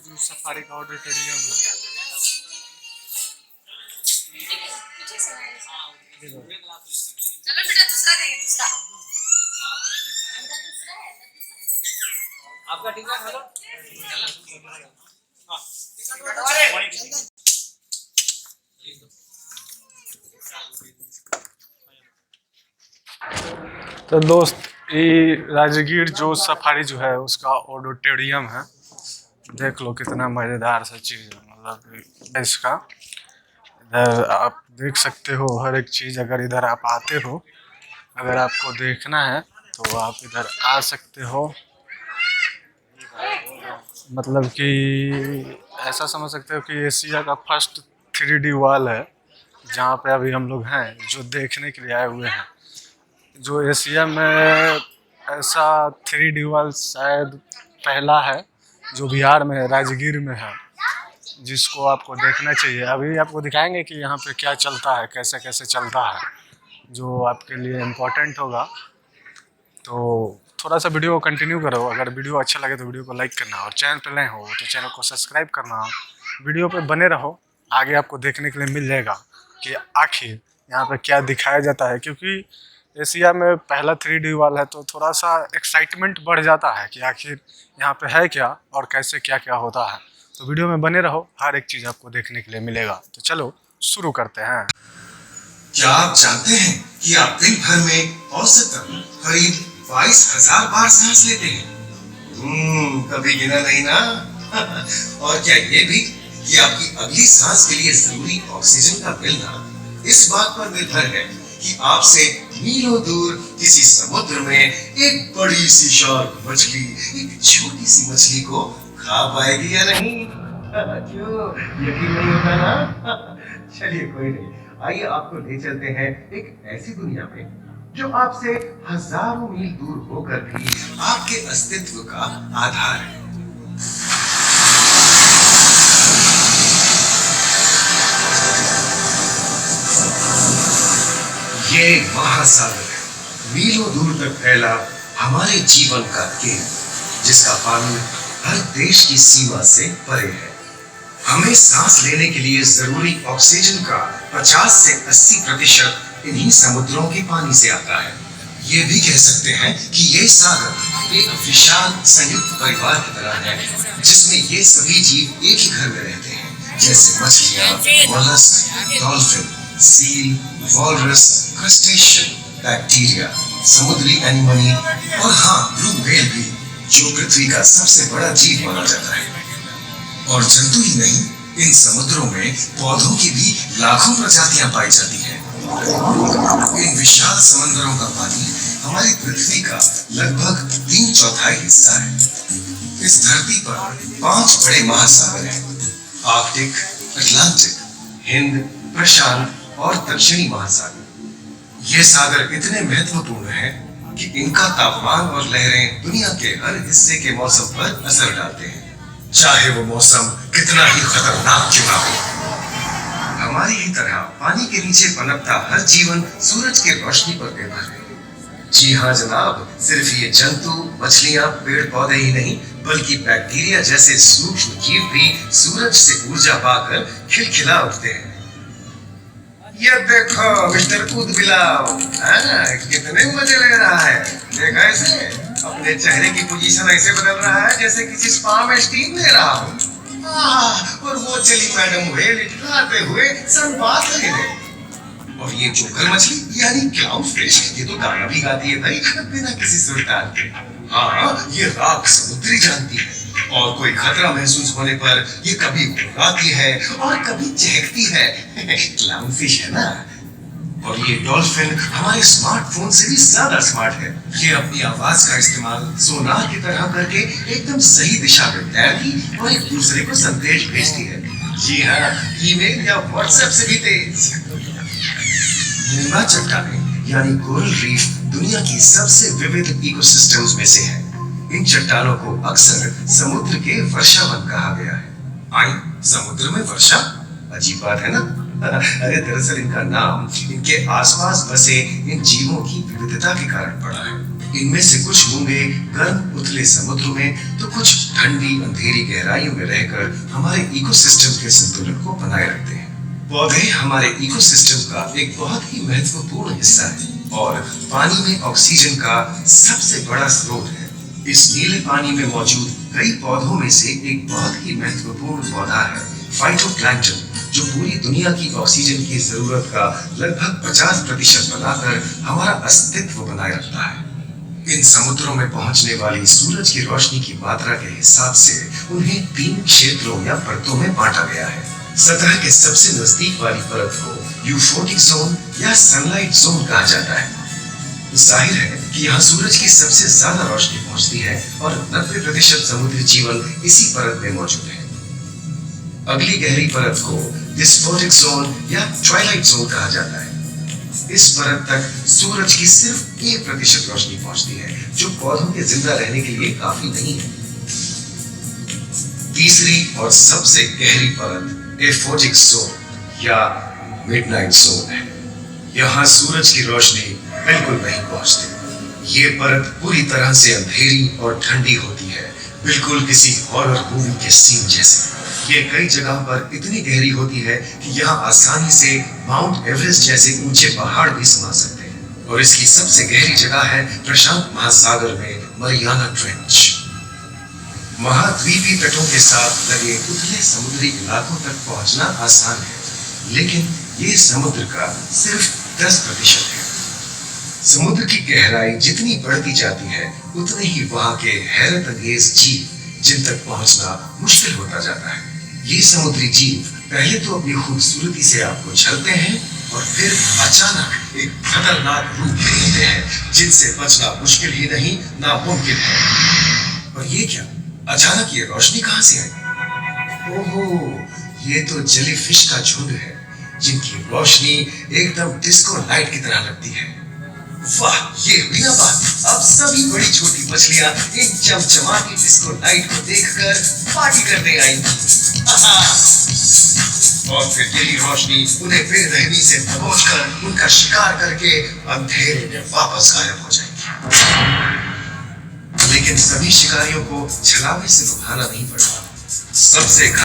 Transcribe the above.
जो सफारी का ऑडिटोरियम है। चलो बेटा दूसरा देंगे दूसरा। आपका टिकट हेलो तो दोस्त, ये राजगीर जो सफारी जो है उसका ऑडिटोरियम है। देख लो कितना मज़ेदार सा चीज़ है, मतलब इसका इधर आप देख सकते हो हर एक चीज़। अगर इधर आप आते हो, अगर आपको देखना है तो आप इधर आ सकते हो। मतलब कि ऐसा समझ सकते हो कि एशिया का फर्स्ट 3D वॉल है, जहाँ पे अभी हम लोग हैं, जो देखने के लिए आए हुए हैं। जो एशिया में ऐसा 3D वॉल शायद पहला है, जो बिहार में है, राजगीर में है, जिसको आपको देखना चाहिए। अभी आपको दिखाएंगे कि यहाँ पे क्या चलता है, कैसे कैसे चलता है, जो आपके लिए इम्पोर्टेंट होगा। तो थोड़ा सा वीडियो को कंटिन्यू करो। अगर वीडियो अच्छा लगे तो वीडियो को लाइक करना, और चैनल पे नए हो तो चैनल को सब्सक्राइब करना। वीडियो पे बने रहो, आगे आपको देखने के लिए मिल जाएगा कि आखिर यहाँ पे क्या दिखाया जाता है। क्योंकि एशिया में पहला 3D वॉल है, तो थोड़ा सा एक्साइटमेंट बढ़ जाता है कि आखिर यहाँ पे है क्या और कैसे क्या क्या होता है। तो वीडियो में बने रहो, हर एक चीज़ आपको देखने के लिए मिलेगा। तो चलो शुरू करते हैं। क्या आप जानते हैं कि आप दिन भर में औसतन करीब 22,000 बार सांस लेते हैं? कभी गिना नहीं ना? और क्या ये भी कि आपकी अगली सांस के लिए जरूरी ऑक्सीजन का मिलना इस बात पर निर्भर है कि आपसे मीलों दूर किसी समुद्र में एक बड़ी सी शार्क मछली एक छोटी सी मछली को खा पाएगी या नहीं? क्यों यकीन नहीं होता ना? चलिए कोई नहीं, आइए आपको ले चलते हैं एक ऐसी दुनिया में जो आपसे हजारों मील दूर होकर भी आपके अस्तित्व का आधार है। ये महासागर है, मीलों दूर तक फैला हमारे जीवन का केंद्र, जिसका पानी हर देश की सीमा से परे है। हमें सांस लेने के लिए जरूरी ऑक्सीजन का 50 से 80% इन्हीं समुद्रों के पानी से आता है। ये भी कह सकते हैं कि ये सागर एक विशाल संयुक्त परिवार की तरह है, जिसमें ये सभी जीव एक ही घर में रहते हैं, जैसे मछलियाँ, mollusc, dolphin, seal, walrus, crustacean, bacteria, समुद्री एनिमोनी और हाँ, ब्लू व्हेल भी, जो पृथ्वी का सबसे बड़ा जीव माना जाता है। और जंतु ही नहीं, इन समुद्रों में पौधों की भी लाखों प्रजातियां पाई जाती हैं। इन विशाल समंदरों का पानी हमारी पृथ्वी का लगभग 3/4 हिस्सा है। इस धरती पर 5 बड़े महासागर हैं: आर्कटिक, अटलांटिक, हिंद, प्रशांत और दक्षिणी महासागर। ये सागर इतने महत्वपूर्ण हैं कि इनका तापमान और लहरें दुनिया के हर हिस्से के मौसम पर असर डालते हैं, चाहे वो मौसम कितना ही खतरनाक क्यों ना हो। हमारी ही तरह पानी के नीचे पनपता हर जीवन सूरज की रोशनी पर निर्भर है। जी हाँ जनाब, सिर्फ ये जंतु, मछलियाँ, पेड़ पौधे ही नहीं, बल्कि बैक्टीरिया जैसे सूक्ष्म जीव भी सूरज से ऊर्जा पाकर खिलखिला उठते हैं। ये देखो मिस्टर कूद बिलाव, कितने मजे ले रहा है। देखा इसे, अपने चेहरे की पोजीशन ऐसे बदल रहा है जैसे किसी स्पा में स्टीम ले रहा हो। और वो चली मैडम व्हेल इटलाते हुए सनबाथ लेने। और ये जोकर मछली यानी क्लाउन फिश, ये तो गाना भी गाती है भाई, बिना किसी सुर ताल के। हाँ, ये राख समुद्री जानती है, और कोई खतरा महसूस होने पर ये कभी गुर्राती है और कभी चहकती है। क्लाउन फिश है ना। और ये डॉल्फिन हमारे स्मार्टफोन से भी ज्यादा स्मार्ट है। ये अपनी आवाज का इस्तेमाल सोनार की तरह करके एकदम सही दिशा में तैरती और एक दूसरे को संदेश भेजती है। जी हाँ, ईमेल या व्हाट्सएप से भी तेज। मूंगा चट्टानें यानी कोरल रीफ दुनिया की सबसे विविध इकोसिस्टम्स में से है। इन चट्टानों को अक्सर समुद्र के वर्षावन कहा गया है। आई, समुद्र में वर्षा, अजीब बात है ना? अरे दरअसल इनका नाम इनके आसपास बसे इन जीवों की विविधता के कारण पड़ा है। इनमें से कुछ मूंगे गर्म उथले समुद्र में तो कुछ ठंडी अंधेरी गहराइयों में रहकर हमारे इकोसिस्टम के संतुलन को बनाए रखते हैं। पौधे हमारे इकोसिस्टम का एक बहुत ही महत्वपूर्ण हिस्सा है और पानी में ऑक्सीजन का सबसे बड़ा स्रोत है। इस नीले पानी में मौजूद कई पौधों में से एक बहुत ही महत्वपूर्ण पौधा है फाइटोप्लैंक्टन, जो पूरी दुनिया की ऑक्सीजन की जरूरत का लगभग 50% बनाकर हमारा अस्तित्व बनाए रखता है। इन समुद्रों में पहुंचने वाली सूरज की रोशनी की मात्रा के हिसाब से उन्हें 3 क्षेत्रों या परतों में बांटा गया है। सतह के सबसे नजदीक वाली परत को यूफोटिक जोन या सनलाइट जोन कहा जाता है। जाहिर है कि यहाँ सूरज की सबसे ज्यादा रोशनी पहुंचती है और 90% समुद्री जीवन इसी परत में मौजूद है। अगली गहरी परत को डिस्पोटिक जोन या ट्वाइलाइट जोन कहा जाता है। इस परत तक सूरज की सिर्फ 1% रोशनी पहुंचती है, जो पौधों के जिंदा रहने के लिए काफी नहीं है। तीसरी और सबसे गहरी परत एफोटिक जोन या मिडनाइट जोन है। यहाँ सूरज की रोशनी बिल्कुल नहीं पहुंचती। ये परत पूरी तरह से अंधेरी और ठंडी होती है, बिल्कुल किसी हॉरर मूवी के सीन जैसे। ये कई जगह पर इतनी गहरी होती है कि यहाँ आसानी से माउंट एवरेस्ट जैसे ऊंचे पहाड़ भी समा सकते हैं। और इसकी सबसे गहरी जगह है प्रशांत महासागर में मरियाना ट्रेंच। महाद्वीपीय तटों के साथ लगे उथले समुद्री इलाकों तक पहुंचना आसान है, लेकिन ये समुद्र का सिर्फ 10% है। समुद्र की गहराई जितनी बढ़ती जाती है, उतने ही वहां के हैरत अंगेज जीव जिन तक पहुंचना मुश्किल होता जाता है। ये समुद्री जीव पहले तो अपनी खूबसूरती से आपको छलते हैं और फिर अचानक एक खतरनाक रूप ले लेते हैं, जिनसे बचना मुश्किल ही नहीं नामुमकिन है। और ये क्या, अचानक ये रोशनी कहां से आई? ओहो, ये तो जेलीफिश का झुंड है, जिनकी रोशनी एकदम डिस्को लाइट की तरह लगती है। वाह, ये हुई ना बात। अब सभी बड़ी छोटी मछलियां इन चमचमाती डिस्को लाइट को देखकर पार्टी करने आएंगी। और फिर यही रोशनी उन्हें बेरहमी से दबोचकर उनका शिकार करके अंधेरे में वापस गायब हो जाएगी। लेकिन सभी शिकारियों को छलावे से लुभाना नहीं पड़ता। सबसे